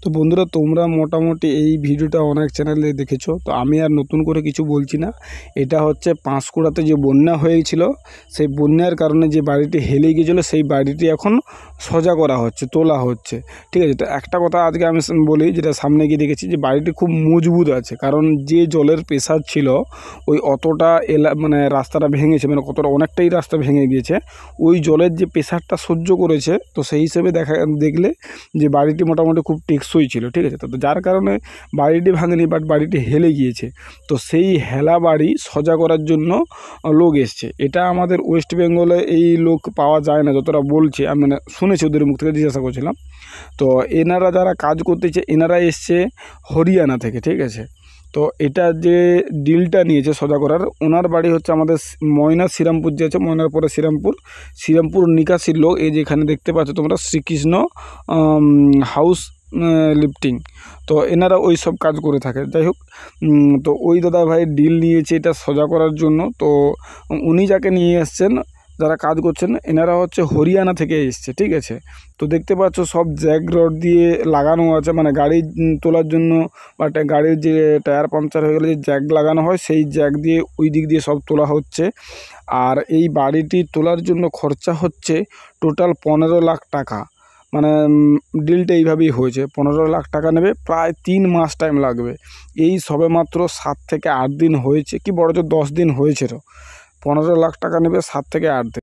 তো বন্ধুরা, তোমরা মোটামুটি এই ভিডিওটা অনেক চ্যানেলে দেখেছো, তো আমি আর নতুন করে কিছু বলছি না। এটা হচ্ছে পাঁশকুড়াতে যে বন্যা হয়েছিল, সেই বন্যার কারণে যে বাড়িটি হেলে গিয়েছিলো, সেই বাড়িটি এখন সোজা করা হচ্ছে, তোলা হচ্ছে। ঠিক আছে, তো একটা কথা আজকে আমি বলি, যেটা সামনে গিয়ে দেখেছি যে বাড়িটি খুব মজবুত আছে। কারণ যে জলের প্রেশার ছিল, ওই অতটা মানে রাস্তাটা ভেঙেছে, মানে কতটা অনেকটাই রাস্তা ভেঙে গিয়েছে। ওই জলের যে প্রেশারটা সহ্য করেছে, তো সেই হিসেবে দেখলে যে বাড়িটি মোটামুটি খুব টেকসই ছিল। ঠিক আছে, তো যার কারণে বাড়িটি ভাঙেনি, বাট বাড়িটি হেলে গিয়েছে। তো সেই হেলা বাড়ি সোজা করার জন্য লোক এসছে। এটা আমাদের ওয়েস্ট বেঙ্গলে এই লোক পাওয়া যায় না, যতটা বলছে আমি মানে শুনেছি, ওদের মুখ থেকে জিজ্ঞাসা করছিলাম। তো এনারা যারা কাজ করতেছে, এনারা এসছে হরিয়ানা থেকে। ঠিক আছে, তো এটা যে ডিলটা নিয়েছে সোজা করার, ওনার বাড়ি হচ্ছে আমাদের ময়না শ্রীরামপুর, যে আছে ময়নার পরে শ্রীরামপুর নিকাশির লোক। এই যেখানে দেখতে পাচ্ছ তোমরা শ্রীকৃষ্ণ হাউস লিফটিং, তো এনারা ওই সব কাজ করে থাকে। যাই হোক, তো ওই দাদা ভাই ডিল নিয়েছে এটা সোজা করার জন্য। তো উনি যাকে নিয়ে এসছেন, যারা কাজ করছেন, এনারা হচ্ছে হরিয়ানা থেকে এসছে। ঠিক আছে, তো দেখতে পাচ্ছ সব জ্যাক রড দিয়ে লাগানো আছে, মানে গাড়ি তোলার জন্য বা গাড়ির যে টায়ার পাংচার হয়ে গেলে যে জ্যাক লাগানো হয়, সেই জ্যাক দিয়ে ওই দিক দিয়ে সব তোলা হচ্ছে। আর এই বাড়িটি তোলার জন্য খরচা হচ্ছে টোটাল 15 লাখ টাকা। মানে ডিলটা এইভাবেই হয়েছে, 15 লাখ টাকা নেবে, প্রায় 3 মাস টাইম লাগবে। এই সবে মাত্র 7 থেকে 8 দিন হয়েছে, কি বড় জোর 10 দিন হয়েছিল। 15 লাখ টাকা নেবে 7 থেকে 8 দিন।